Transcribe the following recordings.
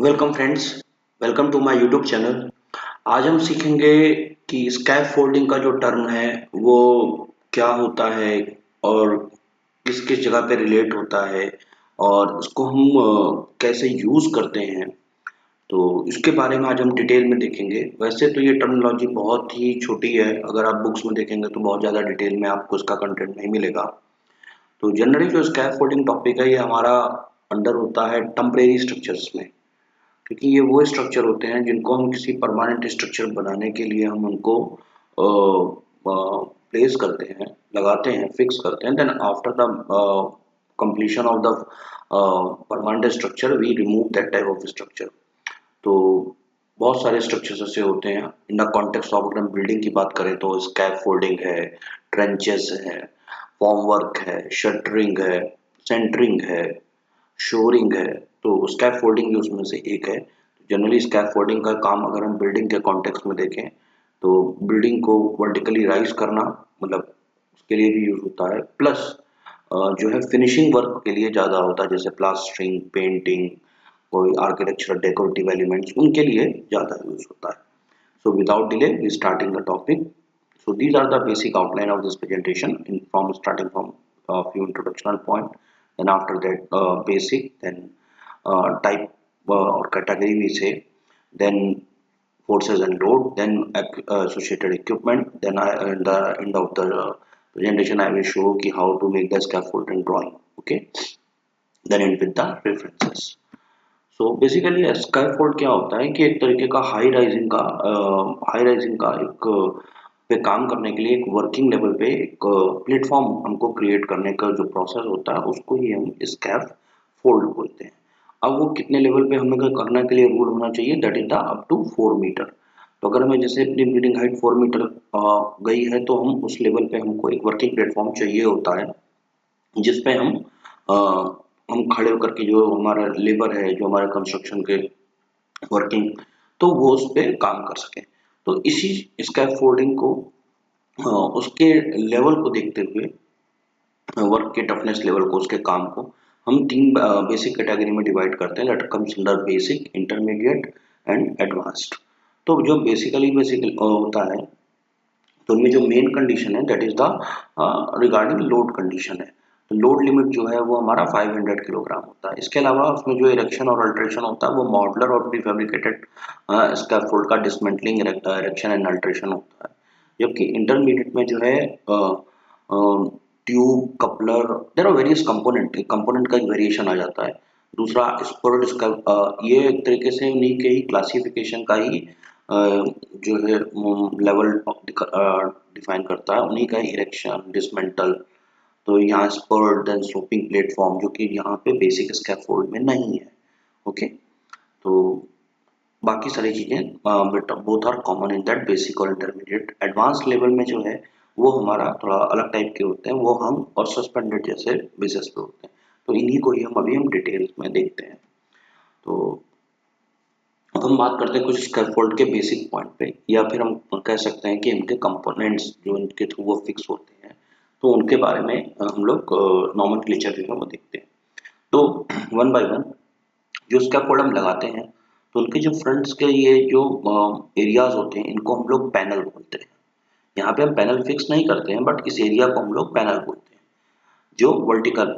Welcome friends, welcome to my YouTube channel. आज हम सीखेंगे कि स्कैप फोल्डिंग का जो टर्म है वो क्या होता है और किस किस जगह पे रिलेट होता है और इसको हम कैसे यूज़ करते हैं। तो इसके बारे में आज हम डिटेल में देखेंगे। वैसे तो ये टर्मिनोलॉजी बहुत ही छोटी है, अगर आप बुक्स में देखेंगे तो बहुत ज़्यादा डिटेल में आपको इसका कंटेंट नहीं मिलेगा। तो जनरली जो स्कैप फोल्डिंग टॉपिक है ये हमारा अंडर होता है टेम्परेरी स्ट्रक्चर्स में, क्योंकि ये वो स्ट्रक्चर होते हैं जिनको हम किसी परमानेंट स्ट्रक्चर बनाने के लिए हम उनको प्लेस करते हैं, लगाते हैं, फिक्स करते हैं। Then after the completion of the permanent structure we remove that type of structure. तो बहुत सारे स्ट्रक्चर्स ऐसे होते हैं। इन द कॉन्टेक्स्ट ऑफ अगर हम बिल्डिंग की बात करें तो स्कैप फोल्डिंग है, ट्रेंचेस है, फॉर्म वर्क है, शटरिंग है, सेंटरिंग है, शोरिंग है। तो स्कैप फोल्डिंग भी उसमें से एक है। जनरली स्कैप फोल्डिंग का काम अगर हम बिल्डिंग के कॉन्टेक्स्ट में देखें तो बिल्डिंग को वर्टिकली राइज करना, मतलब उसके लिए भी यूज होता है। प्लस जो है फिनिशिंग वर्क के लिए ज़्यादा होता है, जैसे प्लास्टरिंग, पेंटिंग, कोई आर्किटेक्चरल डेकोरेटिव एलिमेंट्स, उनके लिए ज़्यादा यूज होता है। So without delay, we starting the topic. So these are the basic outline of this presentation from starting from a few introductional point. Then after that, basic, then type or category we say, then forces and load, then associated equipment. Then in the end of the presentation, I will show ki how to make the scaffolding drawing. Okay. Then end with the references. So basically scaffold क्या होता है कि एक तरीके का high rising का एक पे काम करने के लिए एक वर्किंग लेवल पे एक प्लेटफॉर्म हमको क्रिएट करने का जो प्रोसेस होता है उसको ही हम स्कैफ फोल्ड बोलते हैं। अब वो कितने लेवल पे हमें करने के लिए रूल होना चाहिए, that is the up to 4 metre. तो अगर हमें जैसे अपनी बिल्डिंग हाइट 4 मीटर गई है तो हम उस लेवल पे हमको एक वर्किंग प्लेटफॉर्म चाहिए होता है जिसपे अ, हम खड़े होकर के जो हमारा लेबर है, जो हमारे कंस्ट्रक्शन के वर्किंग, तो वो उस पे काम कर सके। तो इसी स्कैफोल्डिंग को उसके लेवल को देखते हुए, वर्क के टफनेस लेवल को, उसके काम को हम तीन बेसिक कैटेगरी में डिवाइड करते हैं। That comes under basic, intermediate and advanced. तो जो बेसिक होता है तो उनमें जो मेन कंडीशन है that is the regarding load condition है। तो लोड लिमिट जो है वो हमारा 500 किलोग्राम होता है। इसके अलावा उसमें जो इरेक्शन और अल्ट्रेशन होता है वो मॉडुलर और प्रीफैब्रिकेटेड स्कैफोल्ड का डिसमेंटलिंग, इरेक्शन एंड अल्ट्रेशन होता है। जबकि इंटरमीडिएट में जो है tube, coupler, there are various component, component का वेरिएशन आ जाता है। दूसरा स्पर्ड ये एक तरीके से उन्हीं के ही क्लासिफिकेशन का ही जो है लेवल डिफाइन करता है, उन्हीं का इरेक्शन, डिसमेंटल। तो यहाँ स्पर्ड, देन स्लोपिंग प्लेटफॉर्म, जो कि यहाँ पे बेसिक स्कैफोल्ड में नहीं है। ओके। तो बाकी सारी चीजें but both are common in that basic और इंटरमीडिएट। एडवांस लेवल में जो है वो हमारा थोड़ा अलग टाइप के होते हैं, वो हम और सस्पेंडेड जैसे बेसिस पे होते हैं। तो इन्हीं को ही हम अभी डिटेल्स में देखते हैं। तो अब हम बात करते हैं कुछ स्कैफोल्ड के बेसिक पॉइंट पे, या फिर हम कह सकते हैं कि इनके कंपोनेंट्स जो इनके थ्रू वो फिक्स होते हैं, तो उनके बारे में हम लोग नॉमेनक्लेचर जो है वो देखते हैं। तो वन बाय वन जो स्कैफोल्ड हम लगाते हैं तो उनके जो फ्रंट्स के ये जो एरियाज होते हैं इनको हम लोग पैनल बोलते हैं। यहाँ पे हम पैनल फिक्स नहीं करते हैं बट इस एरिया को हम लोग पैनल बोलते हैं। जो वर्टिकल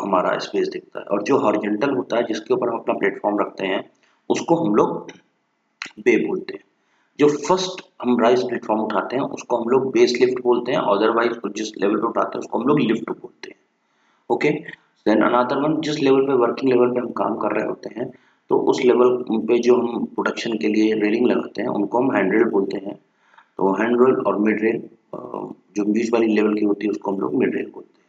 हमारा स्पेस दिखता है, और जो हॉरिजॉन्टल होता है जिसके ऊपर हम अपना प्लेटफॉर्म रखते हैं उसको हम लोग बे बोलते हैं। जो फर्स्ट हम राइज प्लेटफॉर्म उठाते हैं उसको हम लोग बेस लिफ्ट बोलते हैं, अदरवाइज जिस लेवल पे उठाते हैं उसको हम लोग लिफ्ट बोलते हैं। ओके। देन अनदर वन, जिस लेवल पे वर्किंग लेवल पे हम काम कर रहे होते हैं तो उस लेवल पे जो हम प्रोटेक्शन के लिए रेलिंग लगाते हैं उनको हम हैंड रेल बोलते हैं। तो हैंड रेल और मिड रेल, जो बीच वाली लेवल की होती है उसको हम लोग मिड रेल बोलते हैं।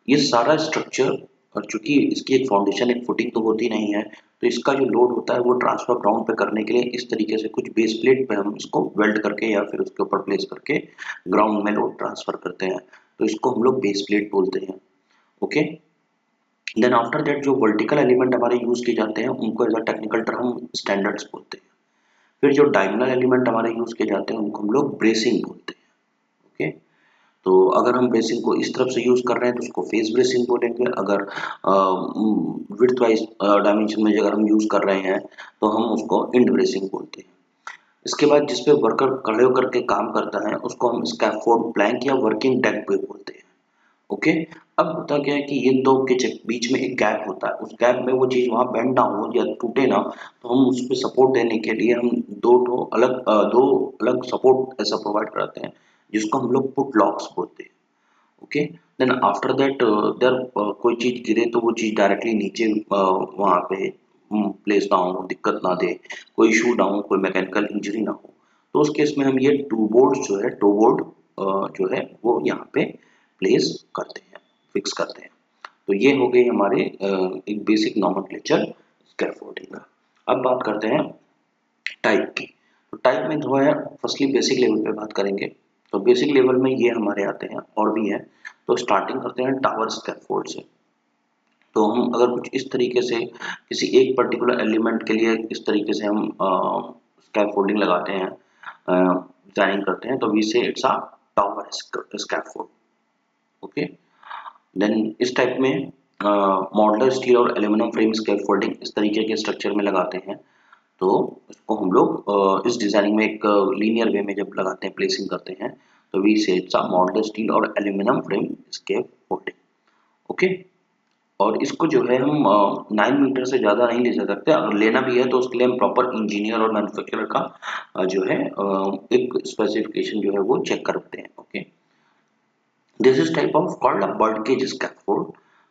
ये सारा स्ट्रक्चर, और चूंकि इसकी एक फाउंडेशन, एक फुटिंग तो होती नहीं है, तो इसका जो लोड होता है वो ट्रांसफर ग्राउंड पे करने के लिए इस तरीके से कुछ बेस प्लेट पे हम इसको वेल्ड करके या फिर उसके ऊपर प्लेस करके ग्राउंड में लोड ट्रांसफर करते हैं। तो इसको हम लोग बेस प्लेट बोलते हैं। ओके। देन आफ्टर दैट जो वर्टिकल एलिमेंट हमारे यूज किए जाते हैं उनको as a technical term standards बोलते हैं। फिर जो डायगोनल एलिमेंट हमारे यूज किए जाते हैं उनको हम लोग ब्रेसिंग बोलते हैं। ओके। तो अगर हम ब्रेसिंग को इस तरफ से यूज कर रहे हैं तो उसको फेस ब्रेसिंग बोलेंगे। अगर विड्थ वाइज डायमेंशन में अगर हम यूज कर रहे हैं तो हम उसको इंड ब्रेसिंग बोलते हैं। इसके बाद जिस पे वर्कर खड़े होकर के काम करता है उसको हम स्कैफोल्ड प्लैंक या वर्किंग डेक पे बोलते हैं। ओके। अब होता क्या है कि ये दो के बीच में एक गैप होता है, उस गैप में वो चीज वहां बेंड ना हो या टूटे ना, तो हम उस पे सपोर्ट देने के लिए हम दो अलग सपोर्ट ऐसा प्रोवाइड कराते हैं जिसको हम लोग पुट लॉक्स बोलते हैं। Okay. Then after that there कोई चीज गिरे तो वो चीज डायरेक्टली नीचे वहां पे प्लेस ना हो, दिक्कत ना दे, कोई इशू ना हो, कोई मैकेनिकल इंजरी ना हो, तो उस केस में हम ये टो बोर्ड जो है वो यहाँ पे प्लेस करते हैं, फिक्स करते हैं। तो ये हो गई हमारे एक बेसिक नॉमेनक्लेचर स्कैफोल्डिंग का। अब बात करते हैं टाइप की। तो टाइप में जो है फर्स्टली बेसिक लेवल पे बात करेंगे। तो बेसिक लेवल में ये हमारे आते हैं और भी हैं। तो स्टार्टिंग करते हैं टावर स्कैफोल्ड से। तो हम अगर कुछ इस तरीके से किसी एक पर्टिकुलर एलिमेंट के लिए इस तरीके से हम स्कैफोल्डिंग लगाते हैं, डिजाइनिंग करते हैं, तो we say it's a tower scaffold. Okay. Then इस टाइप में मॉडलर स्टील और एल्यूमिनियम फ्रेम स्कैफोल्डिंग इस तरीके के स्ट्रक्चर में लगाते हैं। तो इसको हम लोग इस डिजाइनिंग में एक लीनियर वे में जब लगाते हैं, प्लेसिंग करते हैं, तो we say it's a modeller steel और एल्यूमिनियम फ्रेम स्कैफोल्डिंग। ओके। और इसको जो है हम 9 मीटर से ज़्यादा नहीं ले जा सकते। अगर लेना भी है तो उसके लिए हम प्रॉपर इंजीनियर और मैन्युफैक्चरर का जो है एक स्पेसिफिकेशन जो है वो चेक करते हैं। Okay. This is type of called a bird cage scaffold.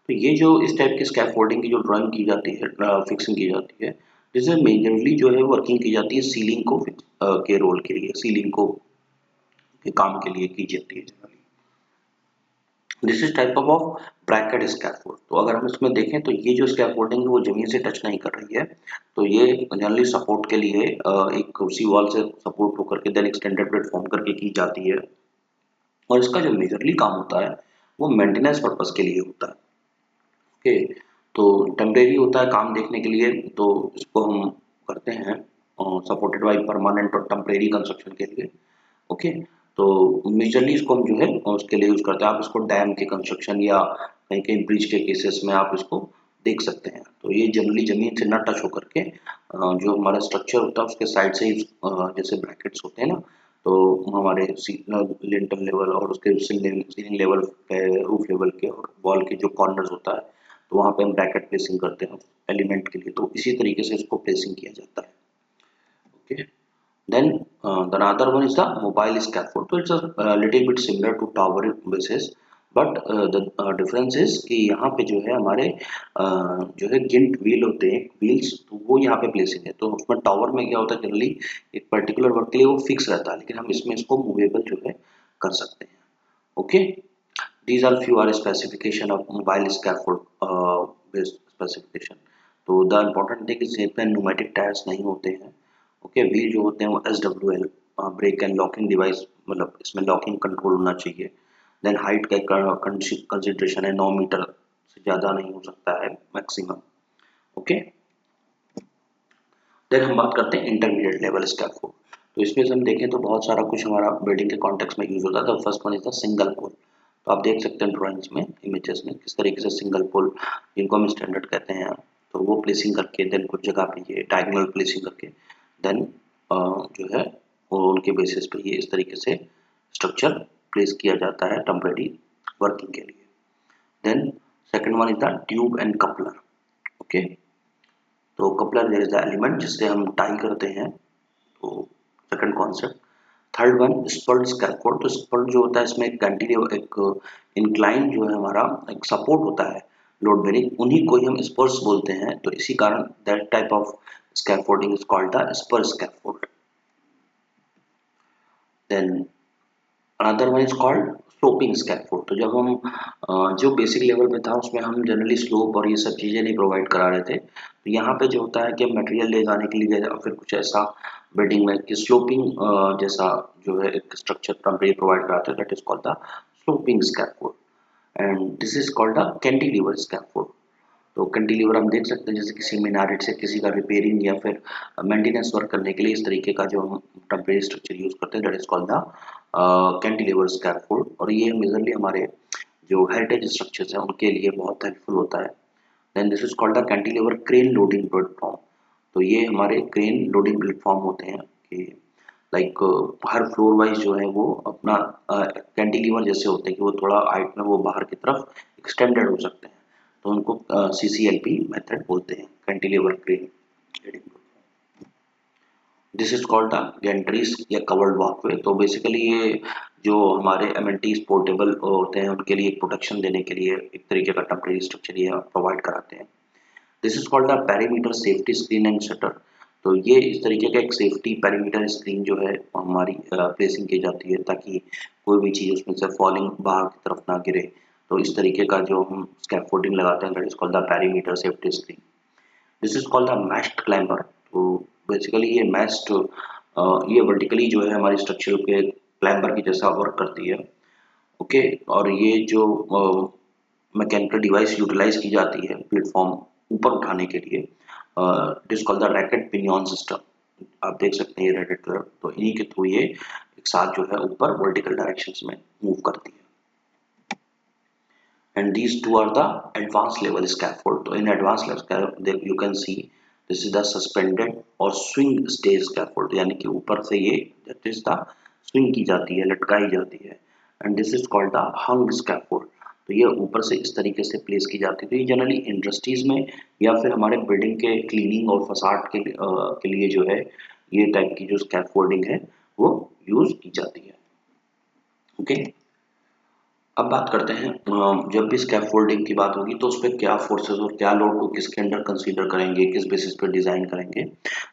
तो ये जो इस टाइप के स्कैफोल्डिंग की जो ड्राइंग की जाती है, फिक्सिंग की जाती है, जिसमें मेजरली जो है वर्किंग की जाती है सीलिंग को फिक्स के रोल के लिए, सीलिंग को के काम के लिए की जाती है generally. This is type of bracket scaffold. तो अगर हम इसमें देखें तो ये जो स्कैफोल्डिंग है वो जमीन से टच नहीं कर रही है, तो ये जनरली सपोर्ट के लिए एक सी वॉल से सपोर्ट होकर के देन एक्सटेंडेड प्लेटफॉर्म करके की जाती है। और इसका जो मेजरली काम होता है वो मेंटेनेंस पर्पस के लिए होता है। ओके। तो टेम्परेरी होता है काम देखने के लिए, तो इसको हम करते हैं सपोर्टेड बाई परमानेंट और टेम्परेरी कंस्ट्रक्शन के लिए। ओके। तो मेजरली इसको हम जो है उसके लिए यूज करते हैं। आप इसको डैम के कंस्ट्रक्शन या कहीं कहीं ब्रिज के केसेस में आप इसको देख सकते हैं। तो ये जनरली जमीन से ना टच होकर के जो हमारा स्ट्रक्चर होता है उसके साइड से ही जैसे ब्रैकेट्स होते हैं ना, तो हमारे लिंटल लेवल और उसके सीलिंग लेवल पे, रूफ लेवल के और वॉल के जो कॉर्नर्स होता है, तो वहाँ पे हम ब्रैकेट प्लेसिंग करते हैं एलिमेंट के लिए। तो इसी तरीके से इसको प्लेसिंग किया जाता है। Okay. Then the another one is the mobile scaffold. So it's a little bit similar to tower bases, but the difference is कि यहाँ पे जो है हमारे जो है गिंट व्हील होते हैं, व्हील्स, तो वो यहाँ पे प्लेसिंग है। तो उसमें टावर में क्या होता है, जनरली एक पर्टिकुलर वर्क के लिए वो फिक्स रहता है, लेकिन हम इसमें इसको मूवेबल जो है कर सकते हैं। Okay. These are few are specification of mobile scaffold based specification. तो the important thing is इसमें pneumatic टायर्स नहीं होते हैं। ओके। व्हील जो होते हैं वो SWL brake and locking device, मतलब इसमें लॉकिंग कंट्रोल होना चाहिए। देन हाइट का कंसिडरेशन है, 9 मीटर से ज़्यादा नहीं हो सकता है मैक्सिमम। ओके। देन हम बात करते हैं इंटरमीडिएट लेवल स्कैफोल्ड। तो इसमें से हम देखें तो बहुत सारा कुछ हमारा बिल्डिंग के कॉन्टेक्स्ट में यूज होता है। The first one is the single pole. तो आप देख सकते हैं ड्राइंग्स में, इमेजेस में किस तरीके से सिंगल पोल, जिनको हम स्टैंडर्ड कहते हैं, तो वो प्लेसिंग करके देन कुछ जगह पे ये डायगोनल प्लेसिंग करके देन जो है वो उनके बेसिस पे ये इस तरीके से स्ट्रक्चर प्लेस किया जाता है टेम्परेरी वर्किंग के लिए। Then second one is the tube and coupler. Okay. तो कपलर इज द एलिमेंट जिससे हम टाई करते हैं। तो second concept. Third one spurred scaffold. तो स्पर्ड जो होता है इसमें एक कंटिन्यू एक इंक्लाइन जो है हमारा एक सपोर्ट होता है लोड बेरिंग, उन्हीं को ही हम स्पर्स बोलते हैं। तो इसी कारण that type of scaffolding is called the spur scaffold. Then another one is called sloping scaffold. तो जब हम जो बेसिक लेवल पे था उसमें हम जनरली स्लोप और ये सब चीज़ें नहीं प्रोवाइड करा रहे थे, तो यहाँ पे जो होता है कि मटेरियल ले जाने के लिए या फिर कुछ ऐसा बिल्डिंग में कि स्लोपिंग जैसा जो है एक स्ट्रक्चर टेम्परेरी प्रोवाइड कराते हैं, that is called the sloping scaffold and this is called the cantilever scaffold. तो कैंटिलीवर हम देख सकते हैं जैसे किसी मीनारेट से किसी का रिपेयरिंग या फिर मेंटेनेंस वर्क करने के लिए इस तरीके का जो हम टेम्परेरी स्ट्रक्चर यूज करते हैं that is called the cantilever scaffold. और ये मेजरली हमारे जो हेरिटेज स्ट्रक्चर्स हैं उनके लिए बहुत हेल्पफुल होता है। Then this is called the cantilever crane loading platform. तो ये हमारे क्रेन लोडिंग प्लेटफॉर्म होते हैं कि लाइक हर फ्लोर वाइज जो है वो अपना कैंटिलीवर जैसे होते हैं कि वो थोड़ा हाइट में वो बाहर की तरफ एक्सटेंडेड हो सकते हैं, तो उनको CCLP मेथड बोलते हैं, cantilever crane. This is called the gantries या कवर्ड वॉकवे। तो बेसिकली ये जो हमारे एमएनटीज पोर्टेबल होते हैं उनके लिए प्रोटेक्शन देने के लिए एक तरीके का टेम्परेरी स्ट्रक्चर ये प्रोवाइड कराते हैं। This is called the perimeter safety screen and shutter. तो ये इस तरीके का एक सेफ्टी पेरीमीटर स्क्रीन जो है हमारी प्लेसिंग की जाती है ताकि कोई भी चीज़ उसमें से फॉलिंग बाहर की तरफ ना गिरे। तो इस तरीके का जो हम स्कैफोल्डिंग लगाते हैं that is called the perimeter safety screen. This is called the messed climber. तो बेसिकली ये मैस्ड ये वर्टिकली जो है हमारी स्ट्रक्चर के क्लाइंबर की जैसा वर्क करती है। ओके और ये जो मैकेनिकल डिवाइस यूटिलाइज की जाती है प्लेटफॉर्म ऊपर उठाने के लिए, it is called the racket pinion system. आप देख सकते हैं ये रेड कलर, तो इन्हीं के थ्रू ये एक साथ जो है ऊपर वर्टिकल डायरेक्शंस में मूव करती है। And these two are the advanced level scaffold. So in advanced level scaffold you can see this is the suspended or swing stage scaffold, यानी कि ऊपर से ये that is the swing की जाती है, लटकाई जाती है। And this is called the hung scaffold. तो ये ऊपर से इस तरीके से प्लेस की जाती है। तो ये जनरली इंडस्ट्रीज में या फिर हमारे बिल्डिंग के क्लीनिंग और फसाड के लिए जो है ये टाइप की जो स्कैफोल्डिंग है वो यूज की जाती है। ओके अब बात करते हैं जब भी स्कैफोल्डिंग की बात होगी तो उस पर क्या फोर्सेस और क्या लोड को किसके अंडर कंसीडर करेंगे, किस बेसिस पे डिजाइन करेंगे।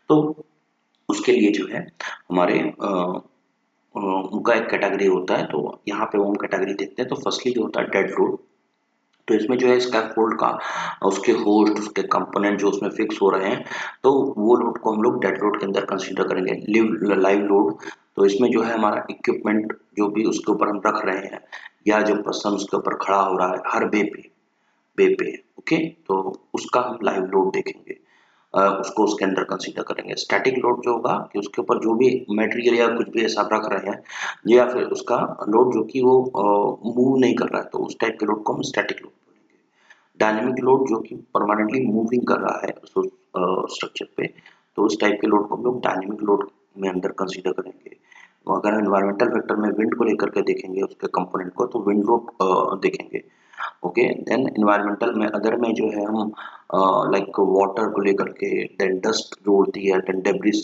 तो उसके लिए जो है हमारे उनका एक कैटेगरी होता है। तो यहाँ पे वो हम कैटेगरी देखते हैं। तो फर्स्टली जो होता है डेड लोड। तो इसमें जो है स्कैफोल्ड का उसके होस्ट उसके कंपोनेंट जो उसमें फिक्स हो रहे हैं तो वो लोड को हम लोग डेड लोड के अंदर कंसीडर करेंगे। लाइव लोड तो इसमें जो है हमारा इक्विपमेंट जो भी उसके ऊपर हम रख रहे हैं या जो पर्सन उसके ऊपर खड़ा हो रहा है हर बे पे ओके, तो उसका हम लाइव लोड देखेंगे, उसको उसके अंदर कंसीडर करेंगे। स्टैटिक लोड जो होगा कि उसके ऊपर जो भी मटेरियल या कुछ भी ऐसा रख रहे हैं या फिर उसका लोड जो कि वो मूव नहीं कर रहा है तो उस टाइप के लोड को हम स्टैटिक लोड बोलेंगे। डायनेमिक लोड जो कि परमानेंटली मूविंग कर रहा है उस स्ट्रक्चर पे तो उस टाइप के लोड को हम लोग डायनेमिक लोड में अंदर कंसीडर करेंगे। तो अगर एनवायरमेंटल फैक्टर में विंड को लेकर के देखेंगे उसके कंपोनेंट को तो विंड लोड देखेंगे। ओके देन एनवायरमेंटल में अदर में जो है हम लाइक वाटर को लेकर के, देन डस्ट जो होती है, देन डेब्रिस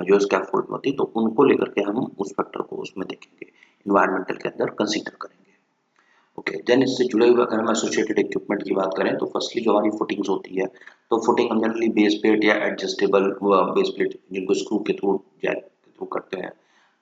जो स्कैफोल्ड होती है तो उनको लेकर के हम उस फैक्टर को उसमें देखेंगे, एनवायरमेंटल के अंदर कंसीडर करेंगे। ओके देन इससे जुड़े हुए अगर हम एसोसिएटेड इक्विपमेंट की बात करें तो फर्स्टली जो हमारी फुटिंग्स होती है तो फुटिंग हम जनरली बेस प्लेट या एडजस्टेबल बेस प्लेट जिनको स्क्रू के थ्रू जैक के थ्रू करते हैं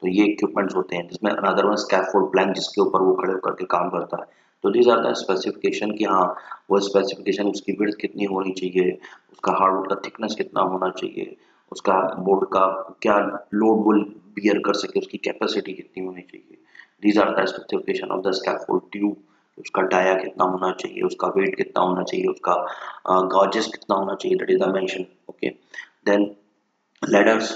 तो ये इक्विपमेंट्स होते हैं जिसमें अनदर वन स्कैफोल्ड प्लैंक जिसके ऊपर वो खड़े होकर के काम करता है। तो दीज आर द स्पेसिफिकेशन कि हाँ वो स्पेसिफिकेशन उसकी विड्थ कितनी होनी चाहिए, उसका हार्डवुड का थिकनेस कितना होना चाहिए, उसका बोर्ड का क्या लोड विल बियर कर सके, उसकी कैपेसिटी कितनी होनी चाहिए। These are the specification of the scaffold tube. उसका डाया कितना होना चाहिए, उसका वेट कितना होना चाहिए, उसका गॉजेस कितना होना चाहिए, that is the mention. Okay then ladders.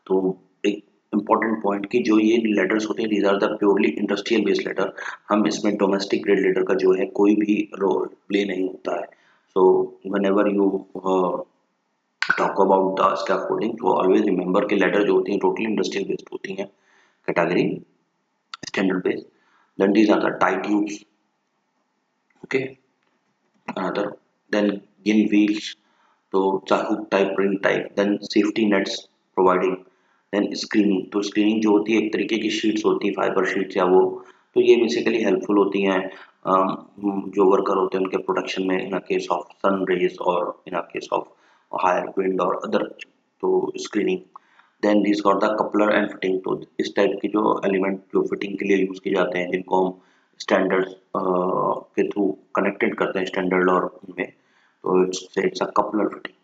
तो एक इम्पॉर्टेंट पॉइंट कि जो ये लेडर्स होते हैं these are the purely industrial based ladder. हम इसमें डोमेस्टिक ग्रेड लेडर का जो है कोई भी रोल प्ले नहीं होता है। So whenever you talk about the scaffolding तो ऑलवेज रिमेंबर कि लेडर जो होती हैं टोटली इंडस्ट्रियल बेस्ड होती हैं, category standard based. Then these are the tie tubes. Okay another then gin wheels, तो hook type, ring type, then safety nets providing, then screening। तो screening जो होती है एक तरीके की शीट्स होती है फाइबर शीट्स या वो, तो ये बेसिकली हेल्पफुल होती हैं जो वर्कर होते हैं उनके प्रोटेक्शन में in case of sun rays और in case of higher wind और अदर। तो screening then this for the coupler and fitting. तो इस टाइप की जो एलिमेंट जो फिटिंग के लिए यूज किए जाते हैं जिनको हम स्टैंडर्ड के थ्रू कनेक्टेड करते हैं स्टैंडर्ड और उनमें, तो it's a coupler fitting.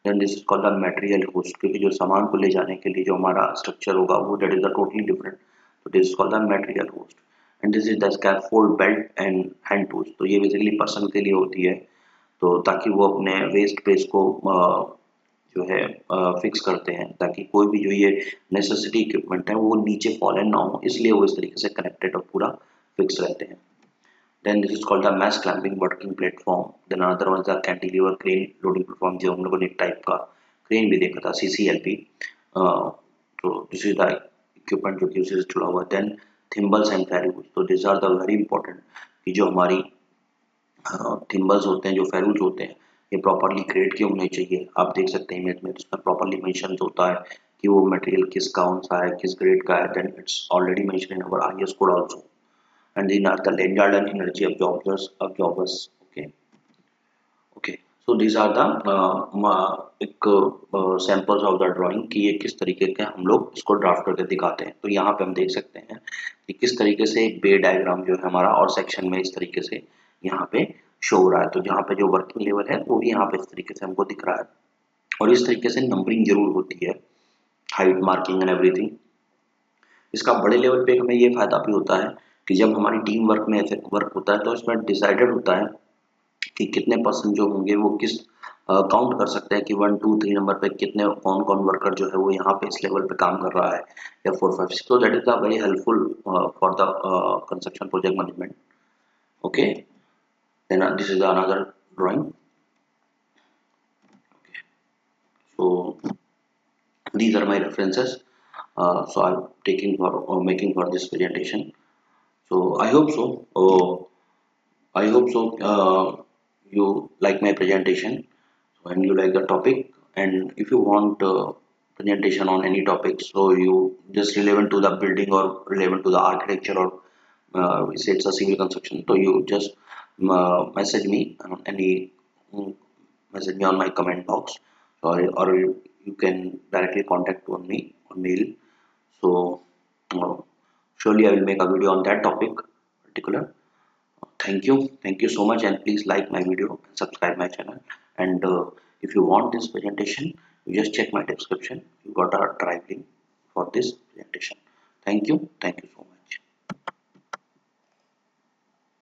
Then this is called the material hoist, क्योंकि जो सामान को ले जाने के लिए जो हमारा स्ट्रक्चर होगा वो that is the totally different. तो this is called the material host and this is the scaffold belt and hand tools. तो ये बेसिकली पर्सन के लिए होती है तो ताकि वो अपने वेस्ट पेज को जो है फिक्स करते हैं, ताकि कोई भी जो ये नेसेसिटी इक्विपमेंट है वो नीचे फॉलन ना हो, इसलिए वो इस तरीके से कनेक्टेड और पूरा फिक्स रहते हैं। Then this is called the mass clamping working platform. Then another one is the cantilever crane loading platform, जो हम लोगों ने एक टाइप का क्रेन भी देखा था, CCLP। तो दिस इज द इक्विपमेंट जो कि उससे जुड़ा हुआ है। देन थिम्बल्स एंड फेरूल्स, तो this are the very important कि जो हमारी थिम्बल्स होते हैं, जो फेरूल्स होते हैं, ये प्रॉपरली ग्रेड के होने चाहिए। आप देख सकते हैं इमेज में, उसमें प्रॉपरली मेंशन होता है कि वो मटेरियल किस कौन सा है, किस ग्रेड का है। Then it's already mention in our IS code also. And these are the Lanyard and energy absorbers. Okay, okay. So these are the एक samples of the drawing कि ये किस तरीके के हम लोग इसको ड्राफ्ट करके दिखाते हैं। तो यहाँ पे हम देख सकते हैं कि किस तरीके से एक बे डायग्राम जो है हमारा और सेक्शन में इस तरीके से यहाँ पे शो हो रहा है। तो जहाँ पे जो वर्किंग लेवल है वो भी यहाँ पे इस तरीके से हमको दिख रहा है, और इस तरीके से नंबरिंग जरूर होती है, हाइट मार्किंग एंड एवरीथिंग। इसका बड़े लेवल पे हमें ये फायदा भी होता है कि जब हमारी टीम वर्क में ऐसे वर्क होता है तो इसमें डिसाइडेड होता है कि कितने पर्सन जो होंगे वो किस काउंट कर सकते हैं कि 1 2 3 नंबर पे कितने कौन कौन वर्कर जो है वो यहाँ पे इस लेवल पे काम कर रहा है, या 4 5 6। तो that is the very helpful for the construction project management. Okay, then this is another drawing. So these are my references. So I'm taking for making for this presentation. So I hope so. I hope so. You like my presentation and you like the topic. And if you want presentation on any topic, so you just relevant to the building or relevant to the architecture, or we say it's a civil construction. So you just message me any message me on my comment box, or you can directly contact on me on mail. So uh, surely I will make a video on that topic particular. Thank you so much, and please like my video and subscribe my channel. And if you want this presentation, you just check my description. You got a drive link for this presentation. Thank you. Thank you.